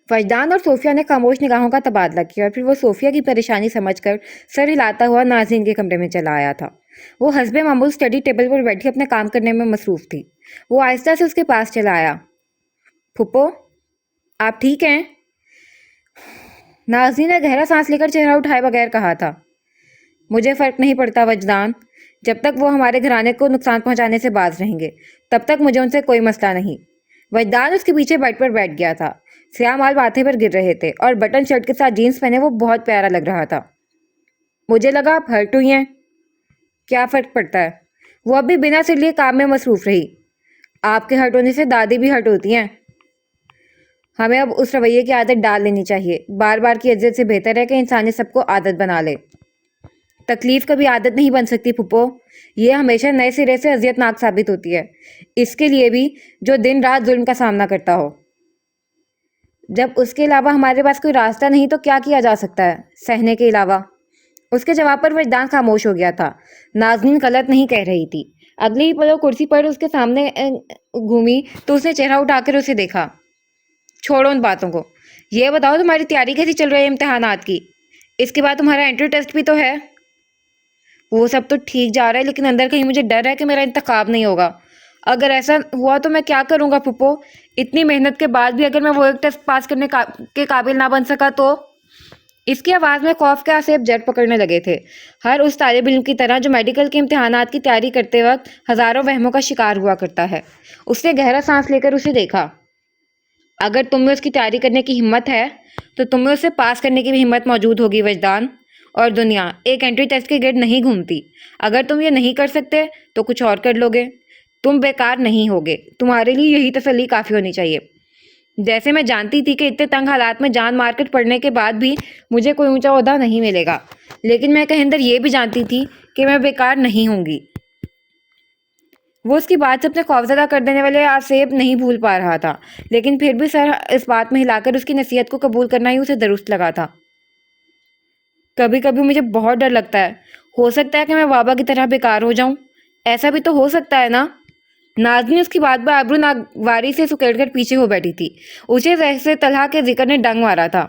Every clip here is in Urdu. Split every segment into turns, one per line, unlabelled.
وجدان اور صوفیہ نے خاموش نگاہوں کا تبادلہ کیا اور پھر وہ صوفیہ کی پریشانی سمجھ کر سر ہلاتا ہوا ناظرین کے کمرے میں چلا آیا تھا۔ وہ حسب معمول اسٹڈی ٹیبل پر بیٹھی اپنے کام کرنے میں مصروف تھی۔ وہ آہستہ سے اس کے پاس چلا آیا۔ پھپھو، آپ ٹھیک ہیں؟ ناظرین نے گہرا سانس لے کر چہرہ اٹھائے بغیر کہا تھا۔ مجھے فرق نہیں پڑتا وجدان، جب تک وہ ہمارے گھرانے کو نقصان پہنچانے سے باز رہیں گے تب تک مجھے ان سے کوئی مسئلہ نہیں۔ وجدان اس کے پیچھے بیڈ پر بیٹھ گیا تھا۔ سیاہ مال ماتھے پر گر رہے تھے اور بٹن شرٹ کے ساتھ جینس پہنے وہ بہت پیارا لگ رہا تھا۔ مجھے لگا آپ ہرٹ ہوئی ہیں۔ کیا فرق پڑتا ہے؟ وہ اب بھی بنا سر لیے کام میں مصروف رہی۔ آپ کے ہرٹ ہونے سے دادی بھی ہرٹ ہوتی ہیں۔ ہمیں اب اس رویے کی عادت ڈال لینی چاہیے۔ بار بار کی اذیت سے بہتر ہے کہ انسان سب کو عادت بنا لے۔ تکلیف کبھی عادت نہیں بن سکتی پھپھو، یہ ہمیشہ نئے سرے سے اذیت ناک ثابت ہوتی ہے، اس کے لیے بھی جو دن رات ظلم کا سامنا کرتا ہو۔ جب اس کے علاوہ ہمارے پاس کوئی راستہ نہیں تو کیا کیا جا سکتا ہے سہنے کے علاوہ؟ اس کے جواب پر وجدان خاموش ہو گیا تھا۔ نازنین غلط نہیں کہہ رہی تھی۔ اگلی ہی پل وہ کرسی پر اس کے سامنے گھومی تو اس نے چہرہ اٹھا کر اسے دیکھا۔ چھوڑو ان باتوں کو، یہ بتاؤ تمہاری تیاری کیسی چل رہی ہے امتحانات کی؟ اس کے بعد تمہارا انٹری ٹیسٹ بھی تو ہے۔ وہ سب تو ٹھیک جا رہا ہے لیکن اندر کہیں مجھے ڈر ہے کہ میرا انتخاب نہیں ہوگا۔ اگر ایسا ہوا تو میں کیا کروں گا پھپھو؟ اتنی محنت کے بعد بھی اگر میں وہ ایک ٹیسٹ پاس کرنے کے قابل نہ بن سکا تو؟ اس کی آواز میں خوف کے آثیر جڑ پکڑنے لگے تھے۔ ہر اس طالب علم کی طرح جو میڈیکل کے امتحانات کی تیاری کرتے وقت ہزاروں وہموں کا شکار ہوا کرتا ہے۔ اس نے گہرا سانس لے کر اسے دیکھا۔ اگر تم میں اس کی تیاری کرنے کی ہمت ہے تو تم میں اسے پاس کرنے کی بھی ہمت موجود ہوگی وجدان۔ اور دنیا ایک انٹری ٹیسٹ کے گرد نہیں گھومتی۔ اگر تم یہ نہیں کر سکتے تو کچھ اور کر لوگے۔ تم بیکار نہیں ہوگے۔ تمہارے لیے یہی تسلی کافی ہونی چاہیے۔ جیسے میں جانتی تھی کہ اتنے تنگ حالات میں جان مار کر پڑھنے کے بعد بھی مجھے کوئی اونچا عہدہ نہیں ملے گا، لیکن میں کہیں اندر یہ بھی جانتی تھی کہ میں بیکار نہیں ہوں گی۔ وہ اس کی بات سے اپنے خوفزدہ کر دینے والے آثیب نہیں بھول پا رہا تھا، لیکن پھر بھی سر اس بات میں ہلا کر اس کی نصیحت کو قبول کرنا ہی اسے درست لگا تھا۔ کبھی کبھی مجھے بہت ڈر لگتا ہے، ہو سکتا ہے کہ میں بابا کی طرح بیکار ہو جاؤں۔ ایسا بھی تو ہو سکتا ہے نا؟ نازنین اس کی بات پر آبرو ناگواری سے سکیڑ کر پیچھے ہو بیٹھی تھی۔ اسے جیسے طلحہ کے ذکر نے ڈنگ مارا تھا۔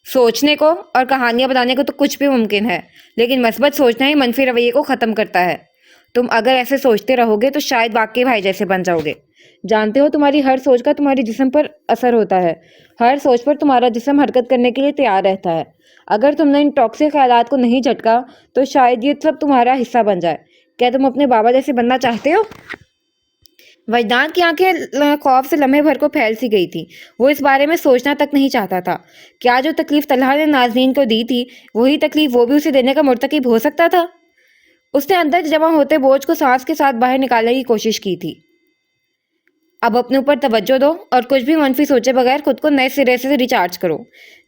سوچنے کو اور کہانیاں بتانے کو تو کچھ بھی ممکن ہے، لیکن مثبت سوچنا ہی منفی رویے کو ختم کرتا ہے۔ تم اگر ایسے سوچتے رہو گے تو شاید واقعی بھائی جیسے بن جاؤ گے۔ جانتے ہو تمہاری ہر سوچ کا تمہاری جسم پر اثر ہوتا ہے۔ ہر سوچ پر تمہارا جسم حرکت کرنے کے لیے تیار رہتا ہے۔ اگر تم نے ان ٹاکسک خیالات کو نہیں جھٹکا تو شاید یہ سب تمہارا حصہ بن جائے۔ کیا تم اپنے بابا جیسے بننا چاہتے ہو؟ وجدان کی آنکھیں خوف سے لمحے بھر کو پھیل سی گئی تھی۔ وہ اس بارے میں سوچنا تک نہیں چاہتا تھا۔ کیا جو تکلیف طلحہ نے نازنین کو دی تھی وہی تکلیف وہ بھی اسے دینے کا مرتکب ہو سکتا تھا؟ اس نے اندر جمع ہوتے بوجھ کو سانس کے ساتھ باہر نکالنے کی کوشش کی تھی۔ اب اپنے اوپر توجہ دو اور کچھ بھی منفی سوچے بغیر خود کو نئے سرے سے ریچارج کرو۔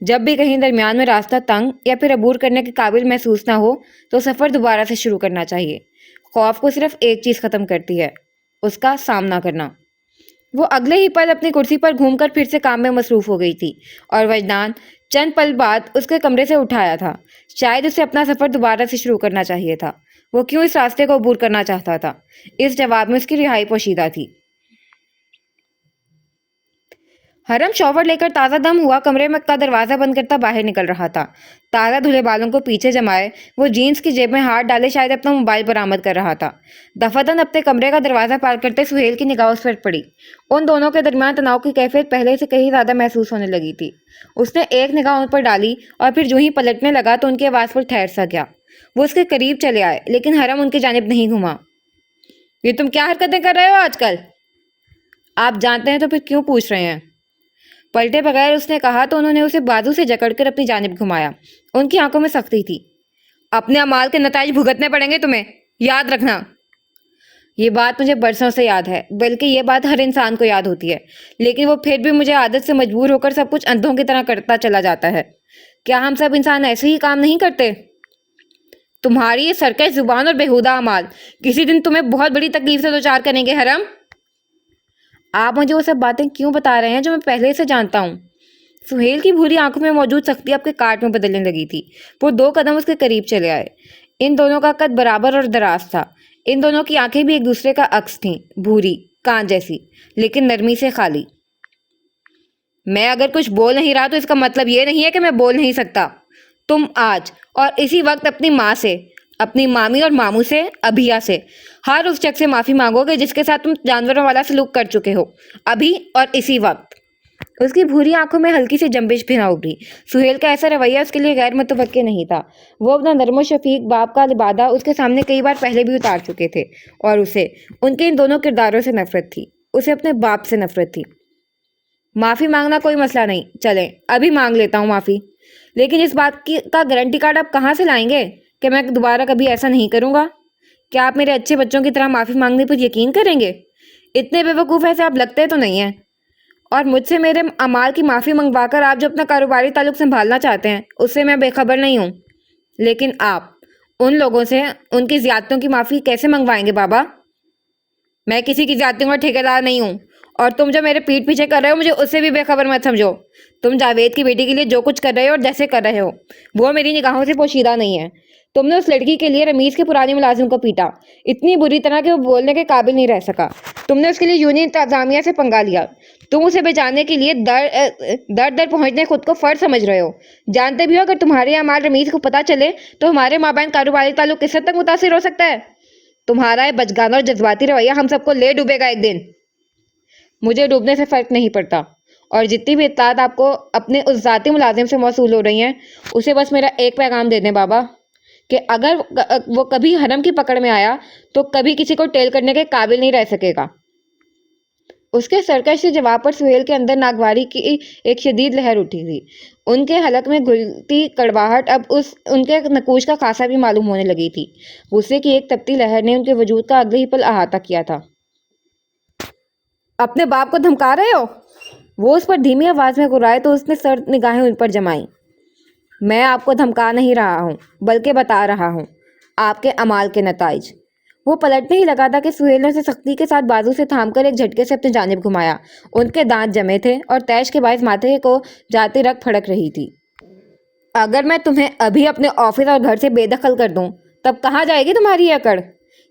جب بھی کہیں درمیان میں راستہ تنگ یا پھر عبور کرنے کے قابل محسوس نہ ہو تو سفر دوبارہ سے شروع کرنا چاہیے۔ خوف کو صرف ایک چیز ختم کرتی ہے، اس کا سامنا کرنا۔ وہ اگلے ہی پل اپنی کرسی پر گھوم کر پھر سے کام میں مصروف ہو گئی تھی اور وجدان چند پل بعد اس کے کمرے سے اٹھایا تھا۔ شاید اسے اپنا سفر دوبارہ سے شروع کرنا چاہیے تھا۔ وہ کیوں اس راستے کو عبور کرنا چاہتا تھا؟ اس جواب میں اس کی رہائی پوشیدہ تھی۔ حرم شاور لے کر تازہ دم ہوا کمرے میں کا دروازہ بند کرتا باہر نکل رہا تھا۔ تازہ دھلے بالوں کو پیچھے جمائے وہ جینس کی جیب میں ہاتھ ڈالے شاید اپنا موبائل برآمد کر رہا تھا۔ دفعتاً اپنے کمرے کا دروازہ پار کرتے سہیل کی نگاہ اس پر پڑی۔ ان دونوں کے درمیان تناؤ کی کیفیت پہلے سے کہیں زیادہ محسوس ہونے لگی تھی۔ اس نے ایک نگاہ ان پر ڈالی اور پھر جو ہی پلٹنے لگا تو ان کی آواز پر ٹھہر سا گیا۔ وہ اس کے قریب چلے آئے لیکن حرم ان کی جانب نہیں گھوما۔ یہ تم کیا حرکتیں کر رہے ہو آج کل؟ آپ جانتے ہیں تو پھر کیوں پوچھ رہے ہیں؟ پلٹے بغیر اس نے کہا تو انہوں نے اسے بازو سے جکڑ کر اپنی جانب گھمایا۔ ان کی آنکھوں میں سختی تھی۔ اپنے اعمال کے نتائج بھگتنے پڑیں گے تمہیں، یاد رکھنا۔ یہ بات مجھے برسوں سے یاد ہے، بلکہ یہ بات ہر انسان کو یاد ہوتی ہے، لیکن وہ پھر بھی مجھے عادت سے مجبور ہو کر سب کچھ اندھوں کی طرح کرتا چلا جاتا ہے۔ کیا ہم سب انسان ایسے ہی کام نہیں کرتے؟ تمہاری یہ سرکش زبان اور بیہودہ اعمال کسی دن تمہیں بہت بڑی تکلیف سے دوچار کریں گے حرم۔ آپ مجھے وہ سب باتیں کیوں بتا رہے ہیں جو میں پہلے سے جانتا ہوں؟ سہیل کی بھوری آنکھوں میں موجود سختی اب کے کاٹ میں بدلنے لگی تھی۔ وہ 2 قدم اس کے قریب چلے آئے۔ ان دونوں کا قد برابر اور دراز تھا۔ ان دونوں کی آنکھیں بھی ایک دوسرے کا عکس تھیں، بھوری، کان جیسی، لیکن نرمی سے خالی۔ میں اگر کچھ بول نہیں رہا تو اس کا مطلب یہ نہیں ہے کہ میں بول نہیں سکتا۔ تم آج اور اسی وقت اپنی ماں سے، اپنی مامی اور ماموں سے، ابھیا سے، ہر اس شخص سے معافی مانگو گے جس کے ساتھ تم جانوروں والا سلوک کر چکے ہو، ابھی اور اسی وقت۔ اس کی بھوری آنکھوں میں ہلکی سی جنبش بھی نہ ابھری۔ سہیل کا ایسا رویہ اس کے لیے غیر متوقع نہیں تھا۔ وہ اپنا نرم و شفیق باپ کا لبادہ اس کے سامنے کئی بار پہلے بھی اتار چکے تھے، اور اسے ان کے ان دونوں کرداروں سے نفرت تھی۔ اسے اپنے باپ سے نفرت تھی۔ معافی مانگنا کوئی مسئلہ نہیں، چلیں ابھی مانگ لیتا ہوں معافی، لیکن اس بات کا گارنٹی کارڈ آپ کہاں سے لائیں گے کہ میں دوبارہ کبھی ایسا نہیں کروں گا؟ کیا آپ میرے اچھے بچوں کی طرح معافی مانگنے پر یقین کریں گے؟ اتنے بے وقوف ایسے آپ لگتے تو نہیں ہیں، اور مجھ سے میرے اعمال کی معافی منگوا کر آپ جو اپنا کاروباری تعلق سنبھالنا چاہتے ہیں اس سے میں بے خبر نہیں ہوں، لیکن آپ ان لوگوں سے ان کی زیادتیوں کی معافی کیسے منگوائیں گے بابا؟ میں کسی کی زیادتیوں کا ٹھیکیدار نہیں ہوں، اور تم جو میرے پیٹ پیچھے کر رہے ہو مجھے اس سے بھی بے خبر مت سمجھو۔ تم جاوید کی بیٹی کے لیے جو کچھ کر رہے ہو اور جیسے کر رہے ہو وہ میری نگاہوں سے پوشیدہ نہیں ہے۔ تم نے اس لڑکی کے لیے رمیز کے پرانے ملازم کو پیٹا اتنی بری طرح کہ وہ بولنے کے قابل نہیں رہ سکا۔ تم نے اس کے لیے یونین انتظامیہ سے پنگا لیا۔ تم اسے بچانے کے لیے در در پہنچنے خود کو فرض سمجھ رہے ہو۔ جانتے بھی ہو اگر تمہارے اعمال رمیز کو پتہ چلے تو ہمارے مابین کاروباری تعلق کس حد تک متاثر ہو سکتا ہے۔ تمہارا یہ بچگانہ اور جذباتی رویہ ہم سب کو لے ڈوبے گا ایک دن۔ مجھے ڈوبنے سے فرق نہیں پڑتا، اور جتنی بھی اطلاعات آپ کو اپنے اس ذاتی ملازم سے موصول ہو رہی ہیں اسے بس میرا ایک پیغام دے دیں بابا، کہ اگر وہ کبھی حرم کی پکڑ میں آیا تو کبھی کسی کو ٹیل کرنے کے قابل نہیں رہ سکے گا۔ اس کے سرکش سے جواب پر سہیل کے اندر ناگواری کی ایک شدید لہر اٹھی تھی۔ ان کے حلق میں گھلتی کڑواہٹ اب ان کے نقوش کا خاصا بھی معلوم ہونے لگی تھی۔ غصے کی ایک تپتی لہر نے ان کے وجود کا اگلے ہی پل احاطہ کیا تھا۔ اپنے باپ کو دھمکا رہے ہو؟ وہ اس پر دھیمی آواز میں گرائے تو اس نے سرد نگاہیں ان پر جمائیں۔ میں آپ کو دھمکا نہیں رہا ہوں بلکہ بتا رہا ہوں آپ کے اعمال کے نتائج۔ وہ پلٹنے ہی لگا تھا کہ سہیل نے اسے سختی کے ساتھ بازو سے تھام کر ایک جھٹکے سے اپنی جانب گھمایا۔ ان کے دانت جمے تھے اور تیش کے باعث ماتھے کو جاتی رگ پھڑک رہی تھی۔ اگر میں تمہیں ابھی اپنے آفس اور گھر سے بے دخل کر دوں تب کہاں جائے گی تمہاری اکڑ؟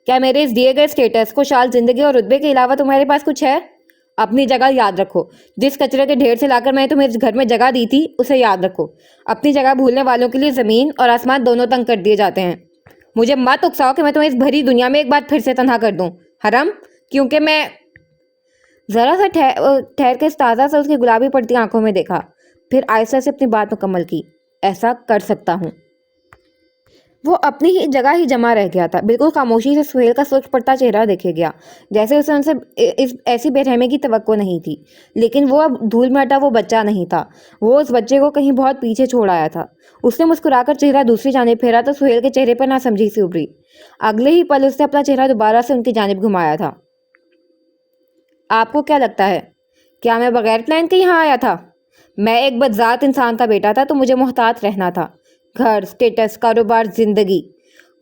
کیا میرے اس دیے گئے اسٹیٹس کو شال زندگی اور رتبے کے علاوہ تمہارے پاس کچھ ہے؟ اپنی جگہ یاد رکھو۔ جس کچرے کے ڈھیر سے لا کر میں تمہیں اس گھر میں جگہ دی تھی اسے یاد رکھو۔ اپنی جگہ بھولنے والوں کے لیے زمین اور آسمان دونوں تنگ کر دیے جاتے ہیں۔ مجھے مت اکساؤ کہ میں تمہیں اس بھری دنیا میں ایک بار پھر سے تنہا کر دوں حرم، کیونکہ میں ذرا سا ٹھہر کے استاذہ سے اس کی گلابی پڑتی آنکھوں میں دیکھا، پھر آہستہ سے اپنی بات مکمل کی۔ ایسا کر سکتا ہوں۔ وہ اپنی ہی جگہ ہی جمع رہ گیا تھا، بالکل خاموشی سے سہیل کا سرخ پڑتا چہرہ دیکھے گیا، جیسے اسے ان سے ایسی بے رحمی کی توقع نہیں تھی، لیکن وہ اب دھول میں ہٹا وہ بچہ نہیں تھا۔ وہ اس بچے کو کہیں بہت پیچھے چھوڑ آیا تھا۔ اس نے مسکرا کر چہرہ دوسری جانب پھیرا تو سہیل کے چہرے پر ناسمجھی سی ابھری۔ اگلے ہی پل اس نے اپنا چہرہ دوبارہ سے ان کی جانب گھمایا تھا۔ آپ کو کیا لگتا ہے کیا میں بغیر پلان کے یہاں آیا تھا؟ میں ایک بدذات انسان کا بیٹا تھا تو مجھے محتاط رہنا تھا۔ گھر، اسٹیٹس، کاروبار، زندگی۔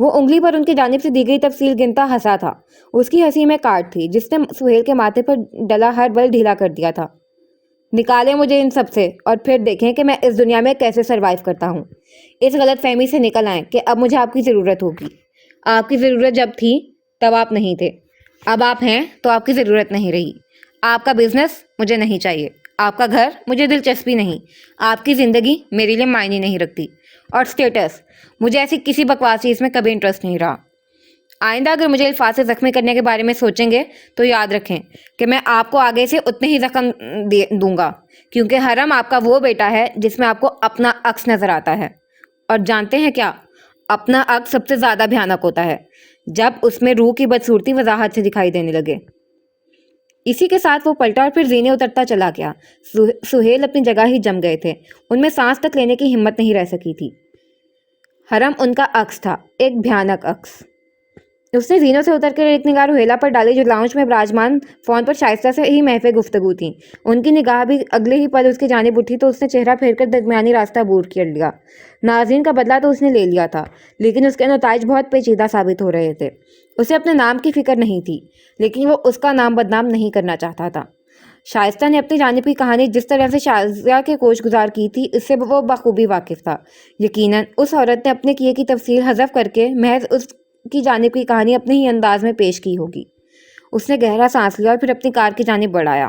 وہ انگلی پر ان کی جانب سے دی گئی تفصیل گنتا ہنسا تھا۔ اس کی ہنسی میں کاٹ تھی جس نے سہیل کے ماتھے پر ڈلا ہر بل ڈھیلا کر دیا تھا۔ نکالیں مجھے ان سب سے اور پھر دیکھیں کہ میں اس دنیا میں کیسے سروائیو کرتا ہوں۔ اس غلط فہمی سے نکل آئیں کہ اب مجھے آپ کی ضرورت ہوگی۔ آپ کی ضرورت جب تھی تب آپ نہیں تھے، اب آپ ہیں تو آپ کی ضرورت نہیں رہی۔ آپ کا بزنس مجھے نہیں چاہیے، آپ کا گھر مجھے دلچسپی نہیں، آپ کی زندگی میرے لیے معنی نہیں رکھتی، اور اسٹیٹس مجھے ایسی کسی بکواس چیز میں کبھی انٹرسٹ نہیں رہا۔ آئندہ اگر مجھے الفاظ سے زخمی کرنے کے بارے میں سوچیں گے تو یاد رکھیں کہ میں آپ کو آگے سے اتنے ہی زخم دوں گا، کیونکہ حرم آپ کا وہ بیٹا ہے جس میں آپ کو اپنا عکس نظر آتا ہے، اور جانتے ہیں کیا، اپنا عکس سب سے زیادہ بھیانک ہوتا ہے جب اس میں روح کی بدصورتی وضاحت سے دکھائی دینے لگے۔ اسی کے ساتھ وہ پلٹا اور پھر زینے اترتا چلا گیا۔ سہیل اپنی جگہ ہی جم گئے تھے، ان میں سانس تک لینے کی ہمت نہیں رہ سکی تھی۔ حرم ان کا عکس تھا، ایک بھیانک عکس۔ اس نے زینوں سے اتر کر ایک نگاہ روہیلا پر ڈالی جو لاؤنج میں براجمان فون پر شائستہ سے ہی محو گفتگو تھی۔ ان کی نگاہ بھی اگلے ہی پل اس کی جانب اٹھی تو اس نے چہرہ پھیر کر درمیانی راستہ عبور کر لیا۔ ناظرین کا بدلہ تو اس نے لے لیا تھا، لیکن اس کے نتائج بہت پیچیدہ ثابت ہو رہے تھے۔ اسے اپنے نام کی فکر نہیں تھی، لیکن وہ اس کا نام بدنام نہیں کرنا چاہتا تھا۔ شائستہ نے اپنی جانب کی کہانی جس طرح سے شازیہ کے کوچ گزار کی تھی اس سے وہ بخوبی واقف تھا۔ یقیناً اس عورت نے اپنے کیے کی تفصیل حذف کر کے محض اس کی جانب کی کہانی اپنے ہی انداز میں پیش کی ہوگی۔ اس نے گہرا سانس لیا اور پھر اپنی کار کی جانب بڑھایا۔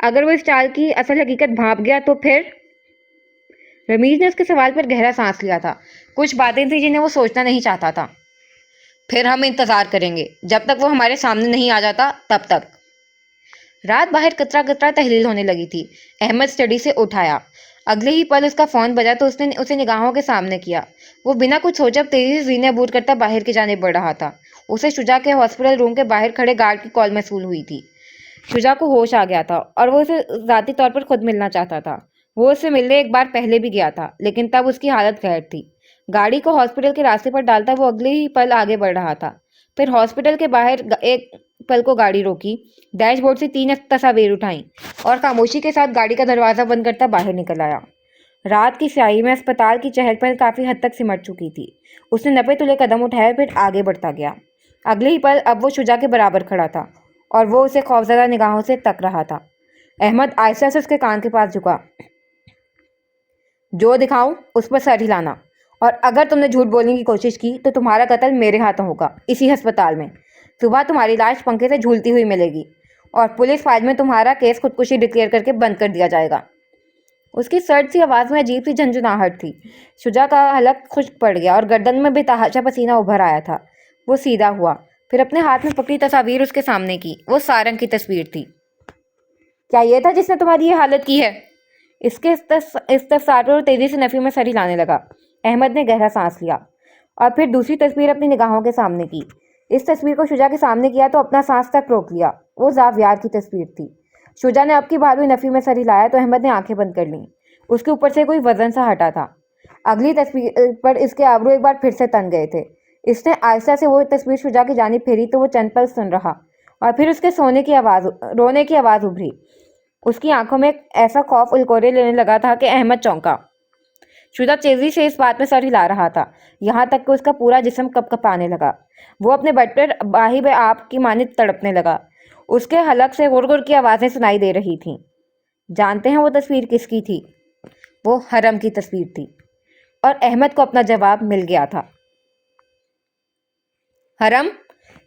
اگر وہ اس چال کی اصل حقیقت بھانپ گیا تو پھر؟ رمیز نے اس کے سوال پر گہرا سانس لیا تھا۔ کچھ باتیں تھیں جنہیں وہ سوچنا نہیں چاہتا تھا۔ پھر ہم انتظار کریں گے جب تک وہ ہمارے سامنے نہیں آ جاتا، تب تک۔ رات باہر کترا کترا تحلیل ہونے لگی تھی۔ احمد اسٹڈی سے اٹھایا۔ اگلے ہی پل اس کا فون بجا تو اس نے اسے نگاہوں کے سامنے کیا۔ وہ بنا کچھ سوچے تیزی سے زینے عبور کرتا باہر کی جانب بڑھ رہا تھا۔ اسے شجاع کے ہاسپٹل روم کے باہر کھڑے گارڈ کی کال موصول ہوئی تھی۔ شجاع کو ہوش آ گیا تھا اور وہ اسے ذاتی طور پر خود ملنا چاہتا تھا۔ وہ اس سے ملنے ایک بار پہلے بھی گیا تھا، لیکن تب اس کی حالت غیر تھی۔ گاڑی کو ہاسپٹل کے راستے پر ڈالتا وہ اگلے ہی پل آگے بڑھ رہا تھا۔ پھر ہاسپٹل کے باہر ایک پل کو گاڑی روکی، ڈیش بورڈ سے 3 تصاویر اٹھائیں اور خاموشی کے ساتھ گاڑی کا دروازہ بند کرتا باہر نکل آیا۔ رات کی سیاہی میں اسپتال کی چہل پہل کافی حد تک سمٹ چکی تھی۔ اس نے 90 تلے قدم اٹھائے، پھر آگے بڑھتا گیا۔ اگلے ہی پل اب وہ شجاع کے برابر کھڑا تھا اور وہ اسے خوفزدہ نگاہوں سے تک رہا تھا۔ احمد آہستہ سے اس کے کان کے پاس جھکا۔ جو دکھاؤں اس پر سر ہلانا، اور اگر تم نے جھوٹ بولنے کی کوشش کی تو تمہارا قتل میرے ہاتھوں ہوگا، اسی ہسپتال میں۔ صبح تمہاری لاش پنکھے سے جھولتی ہوئی ملے گی اور پولیس فائل میں تمہارا کیس خودکشی ڈکلیئر کر کے بند کر دیا جائے گا۔ اس کی سرد سی آواز میں عجیب سی جھنجھناہٹ تھی۔ شجاع کا حلق خشک پڑ گیا اور گردن میں بے تحاشا پسینہ ابھر آیا تھا۔ وہ سیدھا ہوا، پھر اپنے ہاتھ میں پکڑی تصاویر اس کے سامنے کی۔ وہ سارنگ کی تصویر تھی۔ کیا یہ تھا جس نے تمہاری یہ حالت کی ہے؟ اس کے استفسار پر تیزی سے نفی میں سر ہلانے لگا۔ احمد نے گہرا سانس لیا اور پھر دوسری تصویر اپنی نگاہوں کے سامنے کی۔ اس تصویر کو شجاع کے سامنے کیا تو اپنا سانس تک روک لیا۔ وہ زاویار کی تصویر تھی۔ شجاع نے اب کی بار بھی نفی میں سر ہلایا تو احمد نے آنکھیں بند کر لیں۔ اس کے اوپر سے کوئی وزن سا ہٹا تھا۔ اگلی تصویر پر اس کے ابرو ایک بار پھر سے تن گئے تھے۔ اس نے آہستہ سے وہ تصویر شجاع کی جانب پھیری تو وہ چند پل سن رہا اور پھر اس کے رونے کی آواز ابھری۔ اس کی آنکھوں میں ایک ایسا خوف الکورے لینے لگا تھا کہ احمد چونکا۔ شجاع تیزی سے اس بات میں سر ہلا رہا تھا، یہاں تک کہ اس کا پورا جسم کپ کپانے لگا۔ وہ اپنے بٹ پر باہی بے آپ کی مانند تڑپنے لگا۔ اس کے حلق سے گر گر کی آوازیں سنائی دے رہی تھیں۔ جانتے ہیں وہ تصویر کس کی تھی؟ وہ حرم کی تصویر تھی، اور احمد کو اپنا جواب مل گیا تھا۔ حرم؟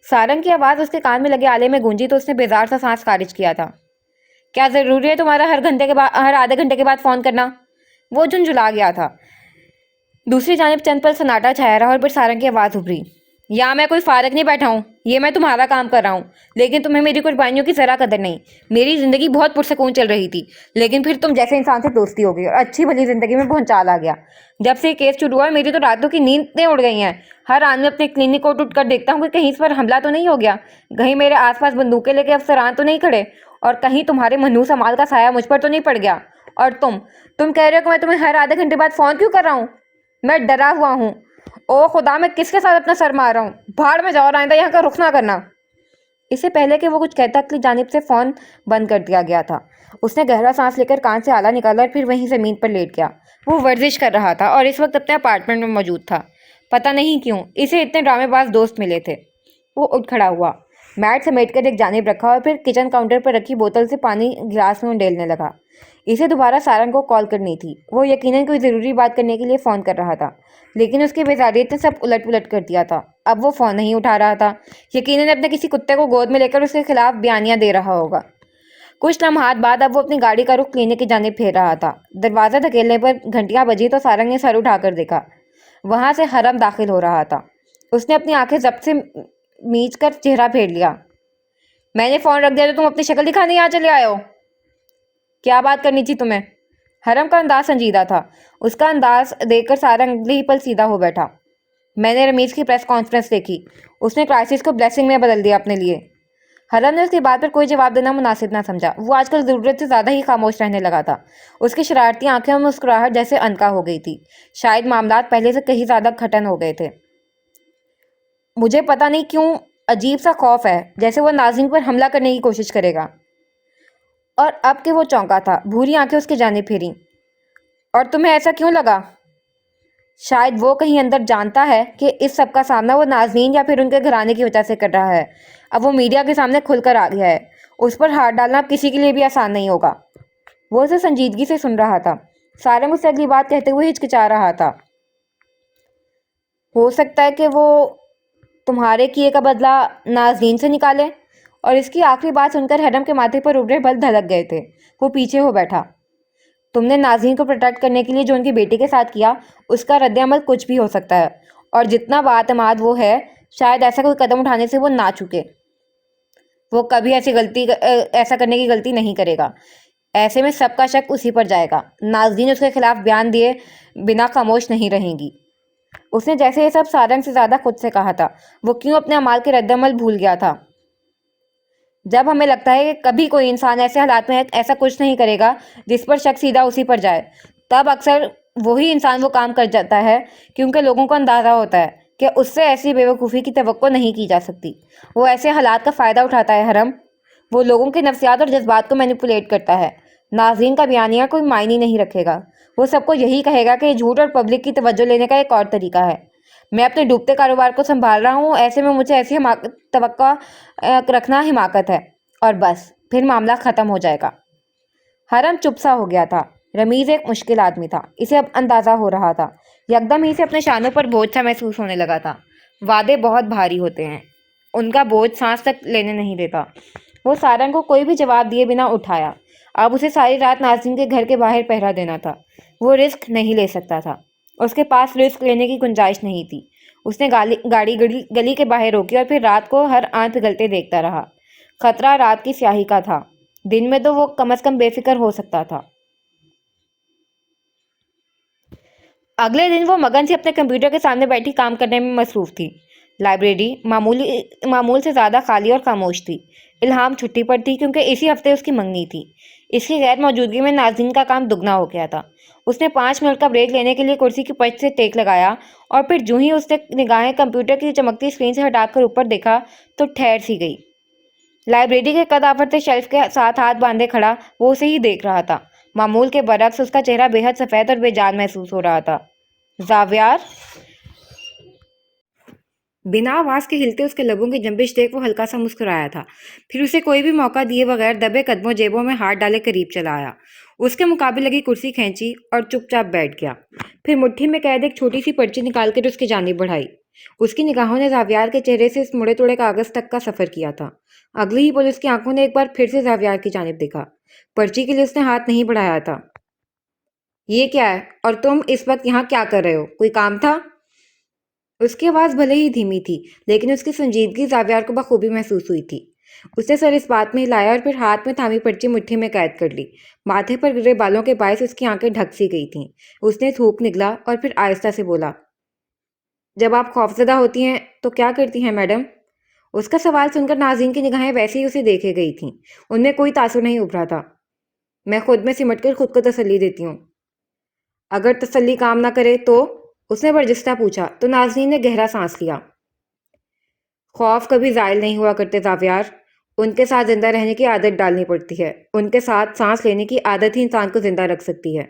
سارنگ کی آواز اس کے کان میں لگے آلے میں گونجی تو اس نے بیزار سا سانس خارج کیا تھا۔ کیا ضروری ہے تمہارا ہر آدھے گھنٹے کے بعد فون کرنا؟ وہ جھنجھلا گیا تھا۔ دوسری جانب چند پل سناٹا چھایا رہا اور پھر سارنگ کی آواز ابھری۔ یا میں کوئی فارغ نہیں بیٹھا ہوں، یہ میں تمہارا کام کر رہا ہوں، لیکن تمہیں میری قربانیوں کی ذرا قدر نہیں۔ میری زندگی بہت پرسکون چل رہی تھی، لیکن پھر تم جیسے انسان سے دوستی ہو گئی اور اچھی بھلی زندگی میں بھونچال آ گیا۔ جب سے یہ کیس شروع ہوا میری تو راتوں کی نیندیں اڑ گئی ہیں۔ ہر آن میں اپنے کلینک کو اٹھ کر دیکھتا ہوں کہ کہیں اس پر حملہ تو نہیں ہو گیا، کہیں میرے آس پاس بندوقیں لے کے افسران تو نہیں کھڑے، اور کہیں تمہارے منحوس اعمال کا سایہ مجھ پر تو نہیں پڑ گیا۔ اور تم کہہ رہے ہو کہ میں تمہیں ہر آدھے گھنٹے بعد فون کیوں کر رہا ہوں؟ میں ڈرا ہوا ہوں۔ او خدا، میں کس کے ساتھ اپنا سر مار رہا ہوں؟ بھاڑ میں جاؤ اور آئندہ یہاں کا رخ نہ کرنا۔ اس سے پہلے کہ وہ کچھ کہتا اگلی جانب سے فون بند کر دیا گیا تھا۔ اس نے گہرا سانس لے کر کان سے آلہ نکالا اور پھر وہیں زمین پر لیٹ گیا۔ وہ ورزش کر رہا تھا اور اس وقت اپنے اپارٹمنٹ میں موجود تھا۔ پتہ نہیں کیوں اسے اتنے ڈرامے باز دوست ملے تھے۔ وہ اٹھ کھڑا ہوا، میٹ سمیٹ کر ایک جانب رکھا اور پھر کچن کاؤنٹر پر رکھی بوتل سے پانی گلاس میں انڈیلنے لگا۔ اسے دوبارہ سارنگ کو کال کرنی تھی۔ وہ یقیناً کوئی ضروری بات کرنے کے لیے فون کر رہا تھا، لیکن اس کی بیزاریت نے سب الٹ پلٹ کر دیا تھا۔ اب وہ فون نہیں اٹھا رہا تھا، یقیناً اپنے کسی کتے کو گود میں لے کر اس کے خلاف بیانیہ دے رہا ہوگا۔ کچھ لمحات بعد اب وہ اپنی گاڑی کا رخ کلینک کی جانب پھیر رہا تھا۔ دروازہ دھکیلنے پر گھنٹیاں بجی تو سارنگ نے سر اٹھا کر دیکھا۔ وہاں سے حرم داخل ہو رہا تھا۔ اس نے اپنی آنکھیں ضبط سے میچ کر چہرہ پھیر لیا۔ میں نے فون رکھ دیا تو تم اپنی شکل دکھانے یہاں چلے آئے ہو؟ کیا بات کرنی تھی تمہیں؟ حرم کا انداز سنجیدہ تھا۔ اس کا انداز دیکھ کر سارنگ اگلے ہی پل سیدھا ہو بیٹھا۔ میں نے رمیز کی پریس کانفرنس دیکھی، اس نے کرائسس کو بلیسنگ میں بدل دیا اپنے لیے۔ حرم نے اس کی بات پر کوئی جواب دینا مناسب نہ سمجھا۔ وہ آج کل ضرورت سے زیادہ ہی خاموش رہنے لگا تھا۔ اس کی شرارتی آنکھیں اور مسکراہٹ جیسے عنقا ہو گئی تھی۔ شاید معاملات پہلے سے کہیں زیادہ کھٹن ہو گئے تھے۔ مجھے پتہ نہیں کیوں عجیب سا خوف ہے، جیسے وہ ناظرین پر حملہ کرنے کی کوشش کرے گا۔ اور اب کہ وہ چونکا تھا، بھوری آنکھیں اس کی جانب پھیریں۔ اور تمہیں ایسا کیوں لگا؟ شاید وہ کہیں اندر جانتا ہے کہ اس سب کا سامنا وہ ناظرین یا پھر ان کے گھرانے کی وجہ سے کر رہا ہے۔ اب وہ میڈیا کے سامنے کھل کر آ گیا ہے۔ اس پر ہاتھ ڈالنا اب کسی کے لیے بھی آسان نہیں ہوگا۔ وہ اسے سنجیدگی سے سن رہا تھا۔ سارنگ اس سے اگلی بات کہتے ہوئے ہچکچا رہا تھا۔ ہو سکتا ہے کہ وہ تمہارے کیے کا بدلہ ناظرین سے نکالے اور اس کی آخری بات سن کر حرم کے ماتھے پر ابھرے بل دھڑک گئے تھے۔ وہ پیچھے ہو بیٹھا۔ تم نے نازنین کو پروٹیکٹ کرنے کے لیے جو ان کی بیٹی کے ساتھ کیا، اس کا رد عمل کچھ بھی ہو سکتا ہے، اور جتنا بااعتماد وہ ہے، شاید ایسا کوئی قدم اٹھانے سے وہ نہ چکے۔ وہ کبھی ایسا کرنے کی غلطی نہیں کرے گا۔ ایسے میں سب کا شک اسی پر جائے گا۔ نازنین اس کے خلاف بیان دیے بنا خاموش نہیں رہیں گی۔ اس نے جیسے یہ سب سارنگ سے زیادہ خود سے کہا تھا۔ وہ کیوں اپنے اعمال کے رد عمل بھول گیا تھا؟ جب ہمیں لگتا ہے کہ کبھی کوئی انسان ایسے حالات میں ایسا کچھ نہیں کرے گا جس پر شک سیدھا اسی پر جائے، تب اکثر وہی انسان وہ کام کر جاتا ہے، کیونکہ لوگوں کو اندازہ ہوتا ہے کہ اس سے ایسی بے وقوفی کی توقع نہیں کی جا سکتی۔ وہ ایسے حالات کا فائدہ اٹھاتا ہے حرم۔ وہ لوگوں کے نفسیات اور جذبات کو مینیپولیٹ کرتا ہے۔ ناظرین کا بیانیہ کوئی معنی نہیں رکھے گا۔ وہ سب کو یہی کہے گا کہ یہ جھوٹ اور پبلک کی توجہ لینے کا ایک اور طریقہ ہے۔ میں اپنے ڈوبتے کاروبار کو سنبھال رہا ہوں، ایسے میں مجھے ایسی توقع رکھنا حماقت ہے، اور بس پھر معاملہ ختم ہو جائے گا۔ حرم چپ سا ہو گیا تھا۔ رمیز ایک مشکل آدمی تھا، اسے اب اندازہ ہو رہا تھا۔ یکدم ہی سے اپنے شانوں پر بوجھ سا محسوس ہونے لگا تھا۔ وعدے بہت بھاری ہوتے ہیں، ان کا بوجھ سانس تک لینے نہیں دیتا۔ وہ سارنگ کو کوئی بھی جواب دیے بنا اٹھایا۔ اب اسے ساری رات ناظرین کے گھر کے باہر پہرا دینا تھا۔ وہ رسک نہیں لے سکتا تھا، اس کے پاس رسک لینے کی گنجائش نہیں تھی۔ اس نے گاڑی گلی کے باہر روکی اور پھر رات کو ہر آنچ پگھلتے دیکھتا رہا۔ خطرہ رات کی سیاہی کا تھا، دن میں تو وہ کم از کم بے فکر ہو سکتا تھا۔ اگلے دن وہ مگن سے اپنے کمپیوٹر کے سامنے بیٹھی کام کرنے میں مصروف تھی۔ لائبریری معمول سے زیادہ خالی اور خاموش تھی۔ الہام چھٹی پر تھی کیونکہ اسی ہفتے اس کی منگنی تھی۔ اس کی غیر موجودگی میں ناظرین کا کام دگنا ہو گیا تھا۔ اس نے 5 منٹ کا بریک لینے کے لیے کرسی کی پشت سے ٹیک لگایا، اور پھر جو ہی اس نے نگاہیں کمپیوٹر کی چمکتی اسکرین سے ہٹا کر اوپر دیکھا تو ٹھہر سی گئی۔ لائبریری کے قد آفرتے شیلف کے ساتھ ہاتھ باندھے کھڑا وہ اسے ہی دیکھ رہا تھا۔ معمول کے برعکس اس کا چہرہ بے حد سفید اور بے جان محسوس ہو رہا تھا۔ زاویار؟ بنا آواز کے ہلتے اس کے لبوں کی جنبش دیکھ وہ ہلکا سا مسکرایا تھا، پھر اسے کوئی بھی موقع دیے بغیر دبے قدموں جیبوں میں ہاتھ ڈالے قریب چلا آیا۔ اس کے مقابل لگی کرسی کھینچی اور چپ چاپ بیٹھ گیا۔ پھر مٹھی میں قید ایک چھوٹی سی پرچی نکال کر اس کی جانب بڑھائی۔ اس کی نگاہوں نے زاویار کے چہرے سے اس مڑے توڑے کاغذ تک کا سفر کیا تھا۔ اگلی ہی پل اس کی آنکھوں نے ایک بار پھر سے زاویار کی جانب دیکھا۔ پرچی کے لیے اس نے ہاتھ نہیں بڑھایا تھا۔ یہ کیا ہے؟ اور تم اس وقت یہاں کیا کر رہے ہو؟ کوئی کام تھا؟ اس کی آواز بھلے ہی دھیمی تھی، لیکن اس کی سنجیدگی زاویار کو بخوبی محسوس ہوئی تھی۔ اس نے سر اس بات میں ہلایا اور پھر ہاتھ میں تھامی پرچی مٹھی میں قید کر لی۔ ماتھے پر گرے بالوں کے باعث اس کی آنکھیں ڈھک سی گئی تھیں۔ اس نے تھوک نگلا اور پھر آہستہ سے بولا، جب آپ خوفزدہ ہوتی ہیں تو کیا کرتی ہیں میڈم؟ اس کا سوال سن کر ناظرین کی نگاہیں ویسے ہی اسے دیکھے گئی تھیں۔ ان میں کوئی تاثر نہیں ابھرا تھا۔ میں خود میں سمٹ کر خود کو تسلی دیتی ہوں۔ اگر تسلی کام نہ کرے تو؟ اس نے برجستہ پوچھا تو ناظرین نے گہرا سانس لیا۔ خوف کبھی زائل نہیں ہوا کرتے زاویار، ان کے ساتھ زندہ رہنے کی عادت ڈالنی پڑتی ہے۔ ان کے ساتھ سانس لینے کی عادت ہی انسان کو زندہ رکھ سکتی ہے۔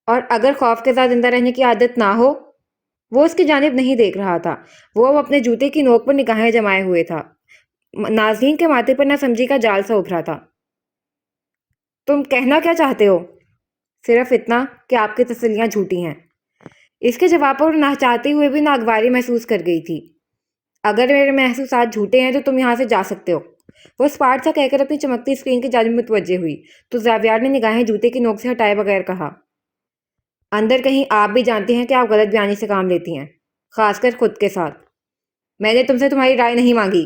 اور اگر خوف کے ساتھ زندہ رہنے کی عادت نہ ہو؟ وہ اس کی جانب نہیں دیکھ رہا تھا۔ وہ اب اپنے جوتے کی نوک پر نگاہیں جمائے ہوئے تھا۔ ناظرین کے ماتھے پر ناسمجھی کا جال سا ابھرا تھا۔ تم کہنا کیا چاہتے ہو؟ صرف اتنا کہ آپ کی تسلیاں جھوٹی ہیں۔ اس کے جواب پر نہ چاہتے ہوئے بھی ناگواری محسوس کر گئی تھی۔ اگر میرے محسوسات جھوٹے ہیں تو تم یہاں سے جا سکتے ہو۔ وہ اسپاٹ سا کہہ کر اپنی چمکتی اسکرین کی جانب متوجہ ہوئی تو زاویار نے نگاہیں جوتے کی نوک سے ہٹائے بغیر کہا، اندر کہیں آپ بھی جانتے ہیں کہ آپ غلط بیانی سے کام لیتی ہیں، خاص کر خود کے ساتھ۔ میں نے تم سے تمہاری رائے نہیں مانگی،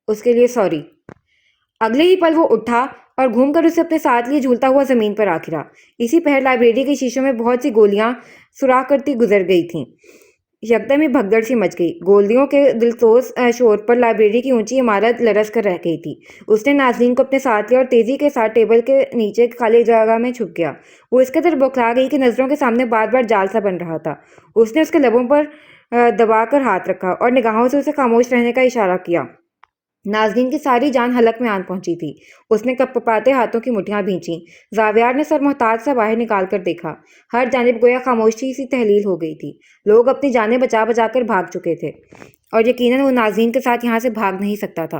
اس کے لیے سوری۔ اگلے ہی پل وہ اٹھا اور گھوم کر اسے اپنے ساتھ لیے جھولتا ہوا زمین پر آ گرا۔ اسی پہر لائبریری کے شیشوں میں بہت سی گولیاں سوراخ کرتی گزر گئی تھیں۔ یکدم ہی بھگدڑ سی مچ گئی۔ گولیوں کے دلسوز شور پر لائبریری کی اونچی عمارت لرز کر رہ گئی تھی۔ اس نے ناظرین کو اپنے ساتھ لیا اور تیزی کے ساتھ ٹیبل کے نیچے خالی جگہ میں چھپ گیا۔ وہ اس قدر بوکھلا گئی کہ نظروں کے سامنے بار بار جال سا بن رہا تھا۔ اس نے اس کے لبوں پر دبا کر ہاتھ رکھا اور نگاہوں سے اسے خاموش رہنے کا اشارہ کیا۔ ناظرین کی ساری جان حلق میں آن پہنچی تھی۔ اس نے کپکپاتے ہاتھوں کی مٹھیاں بھینچیں۔ زاویار نے سر محتاط سا باہر نکال کر دیکھا۔ ہر جانب گویا خاموشی سی تحلیل ہو گئی تھی۔ لوگ اپنی جانیں بچا بچا کر بھاگ چکے تھے، اور یقیناً وہ ناظرین کے ساتھ یہاں سے بھاگ نہیں سکتا تھا۔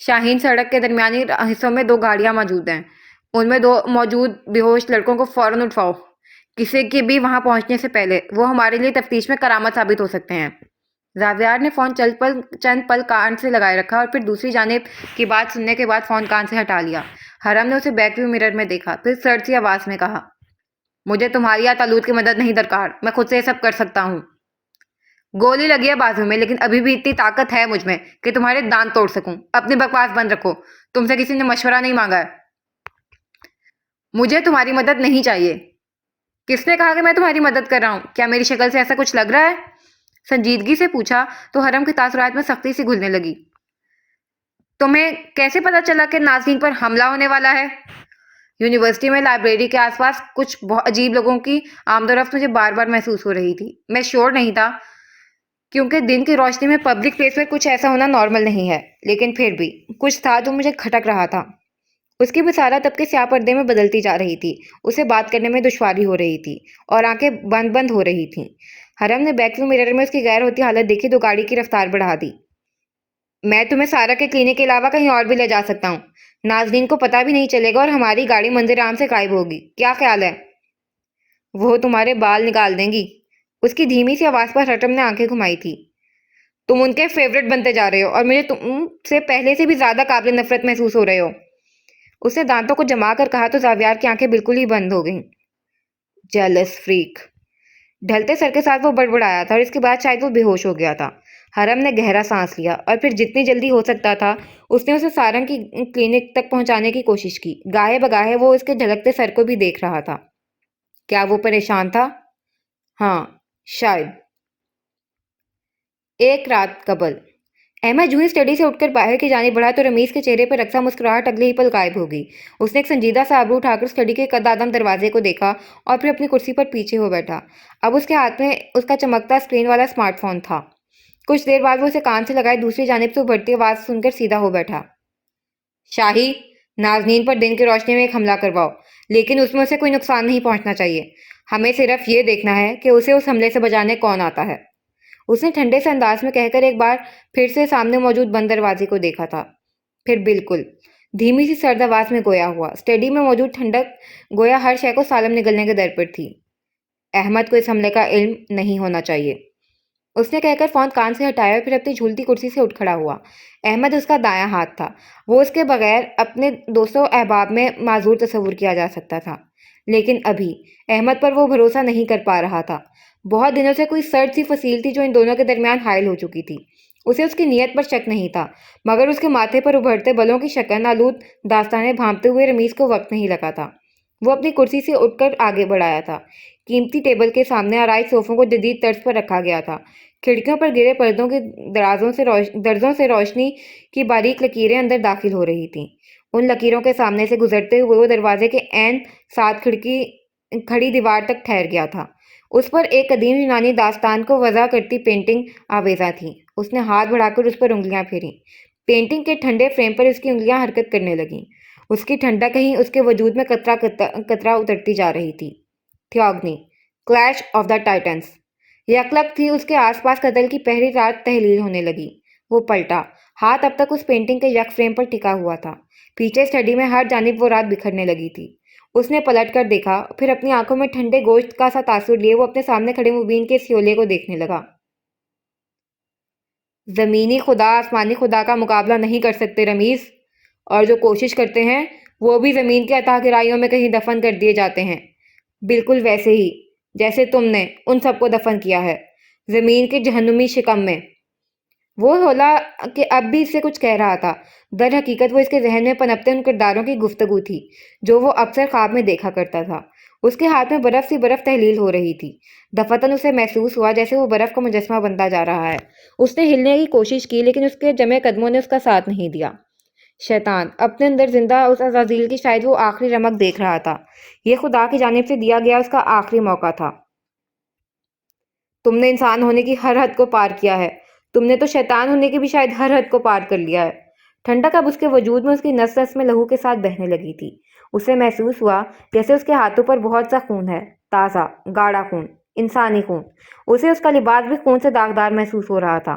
شاہین سڑک کے درمیانی حصوں میں 2 گاڑیاں موجود ہیں، ان میں 2 موجود بیہوش لڑکوں کو فوراً اٹھواؤ، کسی کے بھی وہاں پہنچنے سے پہلے، وہ ہمارے لیے تفتیش میں کرامت ثابت ہو سکتے ہیں۔ زاویار نے فون چند پل کان سے لگائے رکھا اور پھر دوسری جانب کی بات سننے کے بعد فون کان سے ہٹا لیا۔ حرم نے اسے بیک ویو مرر میں دیکھا، پھر سرد سی آواز میں کہا، مجھے تمہاری یا طالوت کی مدد نہیں درکار، میں خود سے یہ سب کر سکتا ہوں۔ گولی لگی ہے بازو میں، لیکن ابھی بھی اتنی طاقت ہے مجھ میں کہ تمہارے دانت توڑ سکوں۔ اپنی بکواس بند رکھو، تم سے کسی نے مشورہ نہیں مانگا ہے۔ مجھے تمہاری مدد نہیں چاہیے۔ کس نے کہا کہ میں تمہاری مدد کر رہا ہوں؟ کیا میری شکل سے ایسا کچھ لگ رہا ہے؟ سنجیدگی سے پوچھا تو حرم کے تاثرات میں سختی سے گھلنے لگی۔ تمہیں کیسے پتا چلا کہ ناظرین پر حملہ ہونے والا ہے؟ یونیورسٹی میں لائبریری کے آس پاس کچھ بہت عجیب لوگوں کی آمد و رفت مجھے بار بار محسوس ہو رہی تھی۔ میں شور نہیں تھا کیونکہ دن کی روشنی میں پبلک پلیس پر کچھ ایسا ہونا نارمل نہیں ہے، لیکن پھر بھی کچھ تھا جو مجھے کھٹک رہا تھا۔ اس کی بصارت اب کے سیاہ پردے میں بدلتی جا رہی تھی، اسے بات کرنے میں دشواری ہو رہی تھی اور آنکھیں بند بند ہو رہی تھیں۔ حرم نے بیک ویو مرر میں اس کی غیر ہوتی حالت دیکھی تو گاڑی کی رفتار بڑھا دی۔ میں تمہیں سارا کے کلینک کے علاوہ کہیں اور بھی لے جا سکتا ہوں، ناظرین کو پتہ بھی نہیں چلے گا اور ہماری گاڑی منظر عام سے غائب ہوگی، کیا خیال ہے؟ وہ تمہارے بال نکال دیں گی۔ اس کی دھیمی سی آواز پر حرم نے آنکھیں گھمائی تھی۔ تم ان کے فیورٹ بنتے جا رہے ہو اور مجھے تم سے پہلے سے بھی زیادہ قابل نفرت محسوس ہو رہے ہو۔ اس نے دانتوں کو جما کر کہا تو زاویار کی آنکھیں بالکل ہی بند ہو گئیں۔ Jealous freak. ڈھلتے سر کے ساتھ وہ بڑبڑایا تھا اور اس کے بعد شاید وہ بے ہوش ہو گیا تھا۔ حرم نے گہرا سانس لیا اور پھر جتنی جلدی ہو سکتا تھا اس نے اسے سارنگ کی کلینک تک پہنچانے کی کوشش کی۔ گاہے بگاہے وہ اس کے جھلکتے سر کو بھی دیکھ رہا تھا۔ کیا وہ پریشان تھا؟ ہاں، شاید۔ ایک رات قبل احمد جو ہی اسٹڈی سے اٹھ کر باہر کی جانب بڑھا تو رمیز کے چہرے پر رقصہ مسکراہٹ اگلے ہی پل غائب ہو گئی۔ اس نے ایک سنجیدہ سا ابرو اٹھا کر اسٹڈی کے قد آدم دروازے کو دیکھا اور پھر اپنی کرسی پر پیچھے ہو بیٹھا۔ اب اس کے ہاتھ میں اس کا چمکتا اسکرین والا اسمارٹ فون تھا۔ کچھ دیر بعد وہ اسے کان سے لگائے دوسری جانب سے ابھرتی آواز سن کر سیدھا ہو بیٹھا۔ شاہی، ناظرین پر دن کی روشنی میں ایک حملہ کرواؤ، لیکن اس میں اسے کوئی نقصان نہیں پہنچنا چاہیے۔ ہمیں صرف یہ دیکھنا ہے کہ اسے اس حملے سے بچانے کون آتا ہے۔ اس نے ٹھنڈے سے انداز میں کہہ کر ایک بار پھر سے سامنے موجود بند دروازے کو دیکھا تھا۔ پھر بالکل دھیمی سی سرد آواز میں گویا ہوا۔ اسٹڈی میں موجود ٹھنڈک گویا ہر شے کو سالم نگلنے کے در پر تھی۔ احمد کو اس حملے کا علم نہیں ہونا چاہیے، اس نے کہہ کر فون کان سے ہٹایا اور پھر اپنی جھولتی کرسی سے اٹھ کھڑا ہوا۔ احمد اس کا دایاں ہاتھ تھا، وہ اس کے بغیر اپنے دوستوں احباب میں معذور تصور کیا جا سکتا تھا، لیکن ابھی احمد پر وہ بھروسہ نہیں کر پا رہا تھا۔ بہت دنوں سے کوئی سرد سی فصیل تھی جو ان دونوں کے درمیان حائل ہو چکی تھی۔ اسے اس کی نیت پر شک نہیں تھا، مگر اس کے ماتھے پر ابھرتے بلوں کی شکن آلود داستانیں بھانپتے ہوئے رمیز کو وقت نہیں لگا تھا۔ وہ اپنی کرسی سے اٹھ کر آگے بڑھایا تھا۔ قیمتی ٹیبل کے سامنے آرائش صوفوں کو جدید طرز پر رکھا گیا تھا۔ کھڑکیوں پر گرے پردوں کے درزوں سے روشنی کی باریک لکیریں اندر داخل ہو رہی تھیں۔ ان لکیروں کے سامنے سے گزرتے ہوئے وہ دروازے کے عین ساتھ کھڑی دیوار تک ٹھہر گیا تھا۔ اس پر ایک قدیم یونانی داستان کو وضع کرتی پینٹنگ آویزاں تھیں۔ اس نے ہاتھ بڑھا کر اس پر انگلیاں پھیریں۔ پینٹنگ کے ٹھنڈے فریم پر اس کی انگلیاں حرکت کرنے لگیں۔ اس کی ٹھنڈک کہیں اس کے وجود میں قطرہ قطرہ اترتی جا رہی تھی۔ تھیوگنی، کلیش آف دا ٹائٹنز۔ یکلک تھی اس کے آس پاس قتل کی پہلی رات تحلیل ہونے لگی۔ وہ پلٹا، ہاتھ اب تک اس پینٹنگ کے یک فریم پر ٹکا ہوا تھا۔ پیچھے اسٹڈی میں ہر جانب وہ رات بکھرنے لگی تھی۔ اس نے پلٹ کر دیکھا، پھر اپنی آنکھوں میں ٹھنڈے گوشت کا سا تاثر لیے وہ اپنے سامنے کھڑے مبین کے سیولے کو دیکھنے لگا۔ زمینی خدا آسمانی خدا کا مقابلہ نہیں کر سکتے رمیز، اور جو کوشش کرتے ہیں وہ بھی زمین کی اتھاہ گہرائیوں میں کہیں دفن کر دیے جاتے ہیں، بالکل ویسے ہی جیسے تم نے ان سب کو دفن کیا ہے، زمین کے جہنمی شکم میں۔ وہ ہولا کہ اب بھی اس سے کچھ کہہ رہا تھا، در حقیقت وہ اس کے ذہن میں پنپتے ان کرداروں کی گفتگو تھی جو وہ اکثر خواب میں دیکھا کرتا تھا۔ اس کے ہاتھ میں برف سی برف تحلیل ہو رہی تھی۔ دفعتاً اسے محسوس ہوا جیسے وہ برف کا مجسمہ بنتا جا رہا ہے۔ اس نے ہلنے کی کوشش کی لیکن اس کے جمے قدموں نے اس کا ساتھ نہیں دیا۔ شیطان، اپنے اندر زندہ اس عزازیل کی شاید وہ آخری رمق دیکھ رہا تھا۔ یہ خدا کی جانب سے دیا گیا اس کا آخری موقع تھا۔ تم نے انسان ہونے کی ہر حد کو پار کیا ہے، تم نے تو شیطان ہونے کی بھی شاید ہر حد کو پار کر لیا ہے۔ ٹھنڈک اب اس کے وجود میں اس کی نس نس میں لہو کے ساتھ بہنے لگی تھی۔ اسے محسوس ہوا جیسے اس کے ہاتھوں پر بہت سا خون ہے، تازہ گاڑھا خون، انسانی خون۔ اسے اس کا لباس بھی خون سے داغدار محسوس ہو رہا تھا۔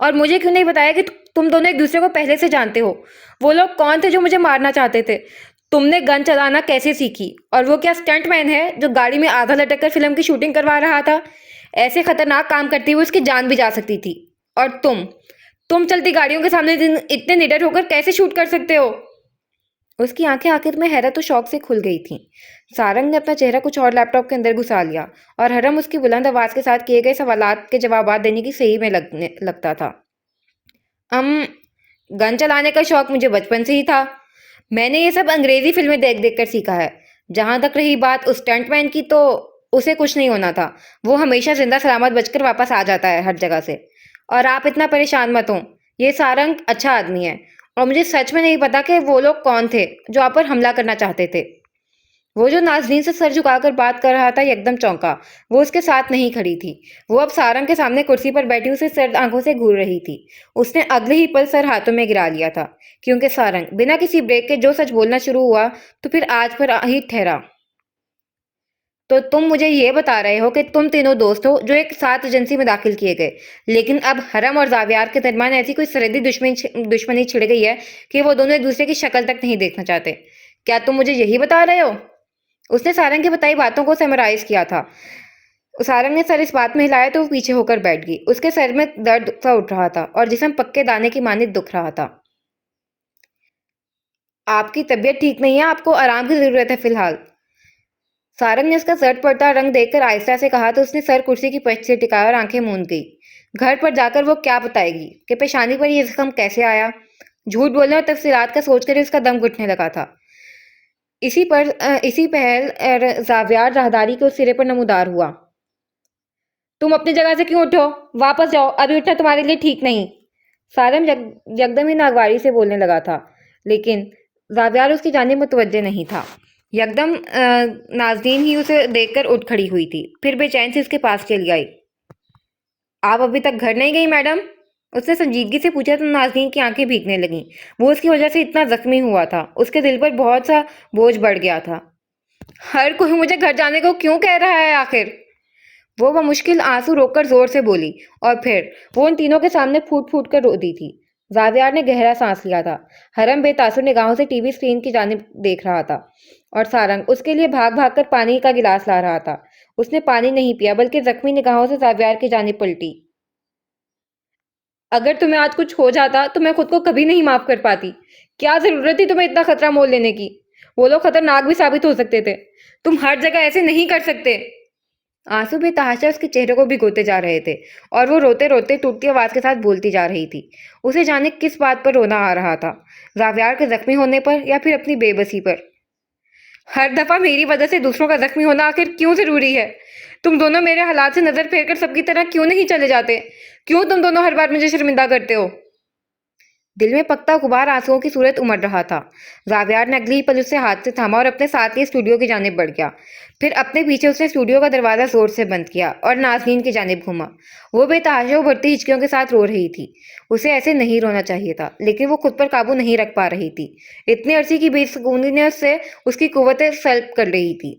اور مجھے کیوں نہیں بتایا کہ تم دونوں ایک دوسرے کو پہلے سے جانتے ہو؟ وہ لوگ کون تھے جو مجھے مارنا چاہتے تھے؟ تم نے گن چلانا کیسے سیکھی؟ اور وہ کیا اسٹنٹ مین ہے جو گاڑی میں آدھا لٹک کر فلم کی شوٹنگ کروا رہا تھا؟ ایسے خطرناک کام کرتے ہوئے اس کی جان بھی جا سکتی تھی۔ اور تم چلتی گاڑیوں کے سامنے اتنے نڈر ہو کر کیسے شوٹ کر سکتے ہو؟ اس کی آنکھیں آخر میں حیرت و شوق سے کھل گئی تھیں۔ سارنگ نے اپنا چہرہ کچھ اور لیپ ٹاپ کے اندر گھسا لیا اور حرم اس کی بلند آواز کے ساتھ کیے گئے سوالات کے جوابات دینے کی صحیح میں لگتا تھا۔ گن چلانے کا شوق مجھے بچپن سے ہی تھا۔ میں نے یہ سب انگریزی فلمیں دیکھ دیکھ کر سیکھا ہے۔ جہاں تک رہی بات اس اسٹنٹ مین کی تو اسے کچھ نہیں ہونا تھا۔ وہ ہمیشہ زندہ سلامت بچ کر واپس آ جاتا ہے ہر جگہ سے۔ اور آپ اتنا پریشان مت ہوں، یہ سارنگ اچھا آدمی ہے۔ اور مجھے سچ میں نہیں پتا کہ وہ لوگ کون تھے جو آپ پر حملہ کرنا چاہتے تھے۔ وہ جو نازنین سے سر جھکا کر بات کر رہا تھا یکدم چونکا۔ وہ اس کے ساتھ نہیں کھڑی تھی۔ وہ اب سارنگ کے سامنے کرسی پر بیٹھی اسے سرد آنکھوں سے گھور رہی تھی۔ اس نے اگلے ہی پل سر ہاتھوں میں گرا لیا تھا، کیونکہ سارنگ بنا کسی بریک کے جو سچ بولنا شروع ہوا تو پھر آج پر ہی ٹھہرا۔ تو تم مجھے یہ بتا رہے ہو کہ تم تینوں دوست ہو جو ایک ساتھ ایجنسی میں داخل کیے گئے، لیکن اب حرم اور زاویار کے درمیان ایسی کوئی سرحدی دشمنی چھڑ گئی ہے کہ وہ دونوں ایک دوسرے کی شکل تک نہیں دیکھنا چاہتے۔ کیا تم مجھے یہی بتا رہے ہو؟ اس نے سارنگ کی بتائی باتوں کو سمرائز کیا تھا۔ سارنگ نے سر اس بات میں ہلایا تو وہ پیچھے ہو کر بیٹھ گئی۔ اس کے سر میں درد سا اٹھ رہا تھا اور جسم پکے دانے کی مانند دکھ رہا تھا۔ آپ کی طبیعت ٹھیک نہیں ہے، آپ کو آرام کی ضرورت ہے فی الحال۔ سارنگ نے اس کا زرد پڑتا رنگ دیکھ کر آہستہ سے کہا تو اس نے سر کرسی کی پشت سے ٹکایا اور آنکھیں موند گئی۔ گھر پر جا کر وہ کیا بتائے گی کہ پیشانی پر یہ زخم کیسے آیا؟ جھوٹ بولنے اور تفصیلات کا سوچ کر اس کا دم گھٹنے لگا تھا۔ اسی پہل زاویار راہداری کے اس سرے پر نمودار ہوا۔ تم اپنی جگہ سے کیوں اٹھو؟ واپس جاؤ، ابھی اٹھنا تمہارے لیے ٹھیک نہیں۔ سارنگ یکدم ہی ناگواری سے بولنے لگا تھا، لیکن زاویار اس کی جانب متوجہ نہیں تھا۔ یکدم نازنین ہی اسے دیکھ کر اٹھ کھڑی ہوئی تھی، پھر بے چین سے اس کے پاس چلی آئی۔ آپ ابھی تک گھر نہیں گئی میڈم؟ اس نے سنجیدگی سے پوچھا تو نازنین کی آنکھیں بھیگنے لگیں۔ وہ اس کی وجہ سے اتنا زخمی ہوا تھا، اس کے دل پر بہت سا بوجھ بڑھ گیا تھا۔ ہر کوئی مجھے گھر جانے کو کیوں کہہ رہا ہے آخر؟ وہ بمشکل آنسو روک کر زور سے بولی، اور پھر وہ ان تینوں کے سامنے پھوٹ پھوٹ کر رو دی تھی۔ زاویار نے گہرا سانس لیا تھا۔ حرم بے تاثر نگاہوں سے ٹی وی اسکرین کی جانب دیکھ رہا تھا اور سارنگ اس کے لیے بھاگ بھاگ کر پانی کا گلاس لا رہا تھا۔ اس نے پانی نہیں پیا بلکہ زخمی نگاہوں سے زاویار کی جانب پلٹی۔ اگر تمہیں آج کچھ ہو جاتا تو میں خود کو کبھی نہیں معاف کر پاتی۔ کیا ضرورت تھی تمہیں اتنا خطرہ مول لینے کی؟ وہ لوگ خطرناک بھی ثابت ہو سکتے تھے۔ تم ہر جگہ ایسے نہیں کر سکتے۔ آنسو بے تحاشا اس کے چہرے کو بھگوتے جا رہے تھے اور وہ روتے روتے ٹوٹتی آواز کے ساتھ بولتی جا رہی تھی۔ اسے جانے کس بات پر رونا آ رہا تھا، زاویار کے زخمی ہونے پر یا پھر اپنی بے بسی پر۔ ہر دفعہ میری وجہ سے دوسروں کا زخمی ہونا آخر کیوں ضروری ہے؟ تم دونوں میرے حالات سے نظر پھیر کر سب کی طرح کیوں نہیں چلے جاتے؟ کیوں تم دونوں ہر بار مجھے شرمندہ کرتے ہو؟ دل میں پکتا غبار آنسوؤں کی صورت امڑ رہا تھا۔ زاویار نے اگلی ہی پل اسے ہاتھ سے تھاما اور اپنے ساتھ ہی اسٹوڈیو کی جانب بڑھ گیا۔ پھر اپنے پیچھے اس نے اسٹوڈیو کا دروازہ زور سے بند کیا اور نازنین کی جانب گھوما۔ وہ بے تحاشا بڑھتی ہچکیوں کے ساتھ رو رہی تھی۔ اسے ایسے نہیں رونا چاہیے تھا، لیکن وہ خود پر قابو نہیں رکھ پا رہی تھی۔ اتنے عرصے کی بے سکونی نے اس کی قوتیں سلب کر رہی تھی۔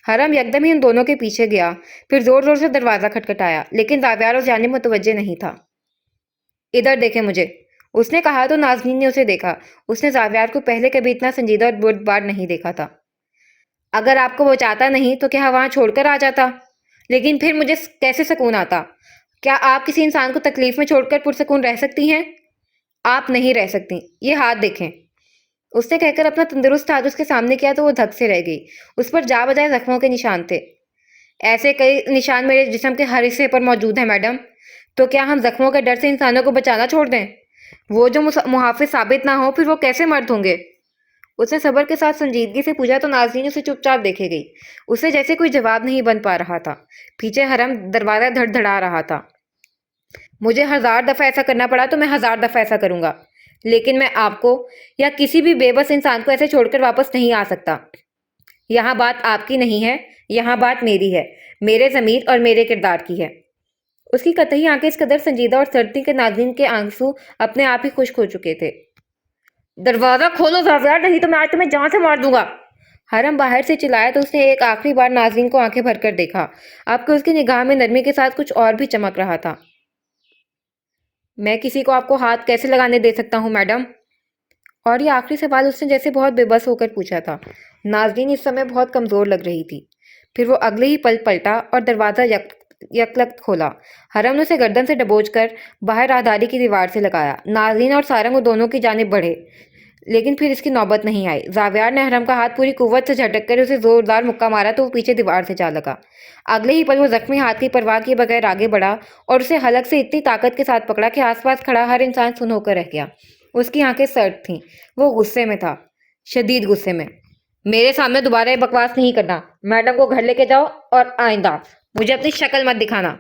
حرم یکدم ہی ان دونوں کے پیچھے گیا، پھر زور زور سے دروازہ کھٹکھٹایا، لیکن زاویار اس جانب متوجہ نہیں تھا۔ ادھر دیکھیں مجھے، اس نے کہا تو نازنین نے اسے دیکھا۔ اس نے زاویار کو پہلے کبھی اتنا سنجیدہ اور بردبار نہیں دیکھا تھا۔ اگر آپ کو وہ چاہتا نہیں تو کیا وہاں چھوڑ کر آ جاتا؟ لیکن پھر مجھے کیسے سکون آتا؟ کیا آپ کسی انسان کو تکلیف میں چھوڑ کر پرسکون رہ سکتی ہیں؟ آپ نہیں رہ سکتی۔ یہ ہاتھ دیکھیں۔ اس نے کہہ کر اپنا تندرست ہاتھ اس کے سامنے کیا تو وہ دھک سے رہ گئی۔ اس پر جا بجائے زخموں کے نشان تھے۔ ایسے کئی نشان میرے جسم کے ہر حصے پر موجود ہیں میڈم۔ تو کیا ہم زخموں کے ڈر سے انسانوں کو بچانا چھوڑ دیں؟ وہ جو محافظ ثابت نہ ہو پھر وہ کیسے مرد ہوں گے؟ اس نے صبر کے ساتھ سنجیدگی سے پوچھا تو نازنین اسے چپ چاپ دیکھے گئی۔ اسے جیسے کوئی جواب نہیں بن پا رہا تھا۔ پیچھے حرم دروازہ دھڑ دھڑا رہا تھا۔ مجھے 1000 دفعہ ایسا کرنا پڑا تو میں 1000 دفعہ ایسا کروں گا، لیکن میں آپ کو یا کسی بھی بے بس انسان کو ایسے چھوڑ کر واپس نہیں آ سکتا۔ یہاں بات آپ کی نہیں ہے، یہاں بات میری ہے، میرے ضمیر اور میرے کردار کی ہے۔ اس کی قطعی آنکھیں اس قدر سنجیدہ اور سرد تھیں کہ نازنین کے آنسو اپنے آپ ہی خشک ہو چکے تھے۔ دروازہ کھولو زاویار، نہیں تو میں آج تمہیں جان سے مار دوں گا۔ حرم باہر سے چلایا تو اس نے ایک آخری بار نازنین کو آنکھیں بھر کر دیکھا۔ اب کہ اس کی نگاہ میں نرمی کے ساتھ کچھ اور بھی چمک رہا تھا۔ میں کسی کو آپ کو ہاتھ کیسے لگانے دے سکتا ہوں میڈم؟ اور یہ آخری سوال اس نے جیسے بہت بے بس ہو کر پوچھا تھا۔ ناظرین اس سمے بہت کمزور لگ رہی تھی۔ پھر وہ اگلے ہی پل پلٹا اور دروازہ یکلخت کھولا۔ حرم نے اسے گردن سے دبوچ کر باہر راہداری کی دیوار سے لگایا۔ ناظرین اور سارنگ وہ دونوں کی جانب بڑھے، لیکن پھر اس کی نوبت نہیں آئی۔ زاویار نے حرم کا ہاتھ پوری قوت سے جھٹک کر اسے زوردار مکہ مارا تو وہ پیچھے دیوار سے جا لگا۔ اگلے ہی پل وہ زخمی ہاتھ کی پرواہ کیے بغیر آگے بڑھا اور اسے حلق سے اتنی طاقت کے ساتھ پکڑا کہ آس پاس کھڑا ہر انسان سن ہو کر رہ گیا۔ اس کی آنکھیں سرد تھیں، وہ غصے میں تھا، شدید غصے میں۔ میرے سامنے دوبارہ یہ بکواس نہیں کرنا۔ میڈم کو گھر لے کے جاؤ اور آئندہ مجھے اپنی شکل مت دکھانا۔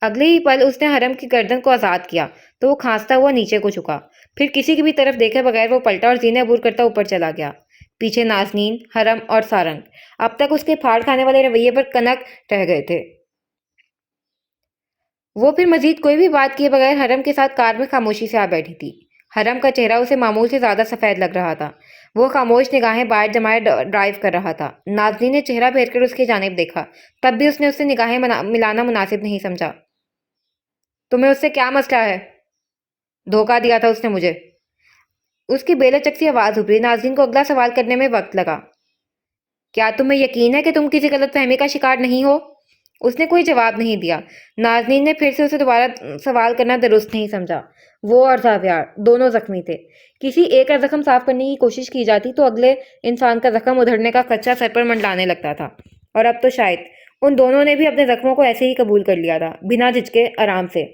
اگلے ہی پل اس نے حرم کی گردن کو آزاد کیا تو وہ کھانستا ہوا نیچے کو جھکا۔ پھر کسی کی بھی طرف دیکھے بغیر وہ پلٹا اور زینے عبور کرتا اوپر چلا گیا۔ پیچھے نازنین، حرم اور سارنگ اب تک اس کے پھاڑ کھانے والے رویے پر کنک رہ گئے تھے۔ وہ پھر مزید کوئی بھی بات کیے بغیر حرم کے ساتھ کار میں خاموشی سے آ بیٹھی تھی۔ حرم کا چہرہ اسے معمول سے زیادہ سفید لگ رہا تھا۔ وہ خاموش نگاہیں باہر جمائے ڈرائیو کر رہا تھا۔ ناظرین نے چہرہ پھیر کر اس کی جانب دیکھا، تب بھی اس نے اس سے نگاہیں ملانا مناسب نہیں سمجھا۔ تمہیں اس سے کیا مسئلہ ہے؟ دھوکہ دیا تھا اس نے مجھے۔ اس کی بے لچک سی آواز ابھری۔ ناظرین کو اگلا سوال کرنے میں وقت لگا۔ کیا تمہیں یقین ہے کہ تم کسی غلط فہمی کا شکار نہیں ہو؟ اس نے کوئی جواب نہیں دیا۔ ناظرین نے پھر سے اسے دوبارہ سوال کرنا درست نہیں سمجھا۔ وہ اور زاویار دونوں زخمی تھے۔ کسی ایک کا زخم صاف کرنے کی کوشش کی جاتی تو اگلے انسان کا زخم ادھڑنے کا خدشہ سر پر منڈلانے لگتا تھا، اور اب تو شاید ان دونوں نے بھی اپنے زخموں کو ایسے ہی قبول کر لیا تھا، بنا جھجکے، آرام سے۔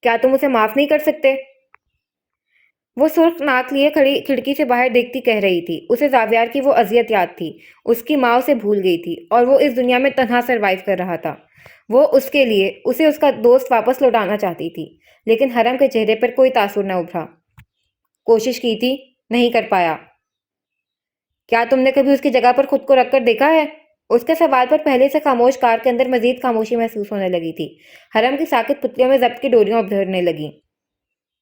کیا تم اسے معاف نہیں کر سکتے؟ وہ سرخ ناک لیے کھڑی کھڑکی سے باہر دیکھتی کہہ رہی تھی۔ اسے زاویار کی وہ اذیت یاد تھی۔ اس کی ماں اسے بھول گئی تھی اور وہ اس دنیا میں تنہا سروائیو کر رہا تھا۔ وہ اس کے لیے اسے اس کا دوست واپس لوٹانا چاہتی تھی، لیکن حرم کے چہرے پر کوئی تاثر نہ ابھرا۔ کوشش کی تھی، نہیں کر پایا۔ کیا تم نے کبھی اس کی جگہ پر خود کو رکھ کر دیکھا ہے؟ اس کے سوال پر پہلے سے خاموش کار کے اندر مزید خاموشی محسوس ہونے لگی تھی۔ حرم کی ساکت پتلیوں میں ضبط کی ڈوریاں ابھرنے لگیں۔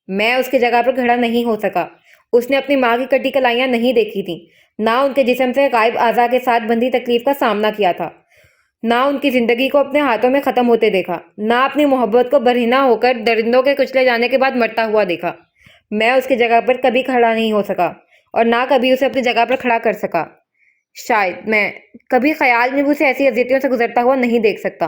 میں اس کی جگہ پر کھڑا نہیں ہو سکا۔ اس نے اپنی ماں کی کٹی کلائیاں نہیں دیکھی تھیں، نہ ان کے جسم سے غائب اعضاء کے ساتھ بندھی تکلیف کا سامنا کیا تھا، نہ ان کی زندگی کو اپنے ہاتھوں میں ختم ہوتے دیکھا، نہ اپنی محبت کو برہنہ ہو کر درندوں کے کچلے جانے کے بعد مرتا ہوا دیکھا۔ میں اس کی جگہ پر کبھی کھڑا نہیں ہو سکا اور نہ کبھی اسے اپنی جگہ پر کھڑا کر سکا۔ شاید میں کبھی خیال میں بھی اسے ایسی اذیتوں سے گزرتا ہوا نہیں دیکھ سکتا۔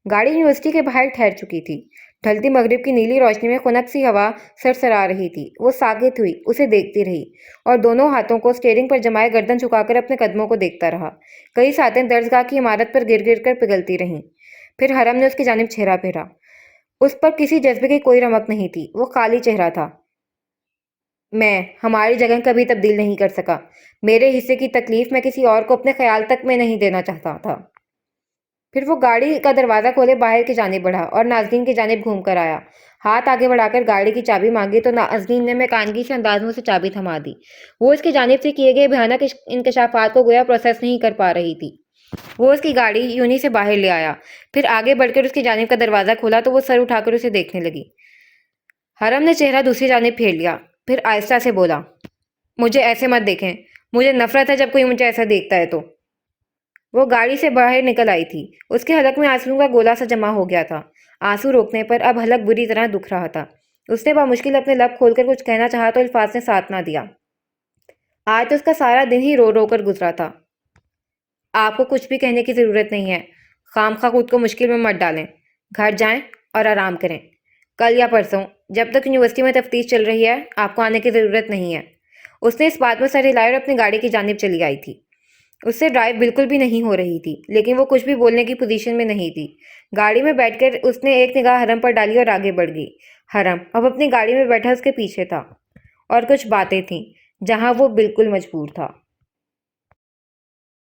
گاڑی یونیورسٹی کے باہر ٹھہر چکی تھی۔ ڈھلتی مغرب کی نیلی روشنی میں خنک سی ہوا سرسرا رہی تھی۔ وہ ساکت ہوئی، اسے دیکھتی رہی اور دونوں ہاتھوں کو اسٹیئرنگ پر جمائے گردن جھکا کر اپنے قدموں کو دیکھتا رہا۔ کئی ساتیں درسگاہ کی عمارت پر گر گر کر پگھلتی رہیں۔ پھر حرم نے اس کی جانب چہرہ پھیرا۔ اس پر کسی جذبے کی کوئی رمق نہیں تھی، وہ خالی چہرہ تھا۔ میں ہماری جگہ کبھی تبدیل نہیں کر سکا۔ میرے حصے کی تکلیف میں کسی اور کو اپنے خیال تک میں نہیں دینا چاہتا تھا۔ پھر وہ گاڑی کا دروازہ کھولے باہر کی جانب بڑھا اور ناظرین کی جانب گھوم کر آیا۔ ہاتھ آگے بڑھا کر گاڑی کی چابی مانگی تو ناظرین نے میکانگی سے انداز میں اسے چابی تھما دی۔ وہ اس کی جانب سے کیے گئے بھیانک انکشافات کو گویا پروسیس نہیں کر پا رہی تھی۔ وہ اس کی گاڑی یونی سے باہر لے آیا، پھر آگے بڑھ کر اس کی جانب کا دروازہ کھولا تو وہ سر اٹھا کر اسے دیکھنے لگی۔ حرم نے چہرہ دوسری جانب پھیر لیا، پھر آہستہ سے بولا، مجھے ایسے مت دیکھیں، مجھے نفرت ہے جب کوئی مجھے ایسا دیکھتا ہے تو۔ وہ گاڑی سے باہر نکل آئی تھی۔ اس کے حلق میں آنسوؤں کا گولا سا جمع ہو گیا تھا۔ آنسو روکنے پر اب حلق بری طرح دکھ رہا تھا۔ اس نے بامشکل اپنے لب کھول کر کچھ کہنا چاہا تو الفاظ نے ساتھ نہ دیا۔ آج تو اس کا سارا دن ہی رو رو کر گزرا تھا۔ آپ کو کچھ بھی کہنے کی ضرورت نہیں ہے۔ خام خواہ خود کو مشکل میں مت ڈالیں۔ گھر جائیں اور آرام کریں۔ کل یا پرسوں، جب تک یونیورسٹی میں تفتیش چل رہی ہے، آپ کو آنے کی ضرورت نہیں ہے۔ اس نے اس بات میں سر ہلائے اور اپنی گاڑی کی جانب چلی آئی تھی۔ اس سے ڈرائیو بالکل بھی نہیں ہو رہی تھی، لیکن وہ کچھ بھی بولنے کی پوزیشن میں نہیں تھی۔ گاڑی میں بیٹھ کر اس نے ایک نگاہ حرم پر ڈالی اور آگے بڑھ گئی۔ حرم اب اپنی گاڑی میں بیٹھا اس کے پیچھے تھا، اور کچھ باتیں تھیں جہاں وہ بالکل مجبور تھا۔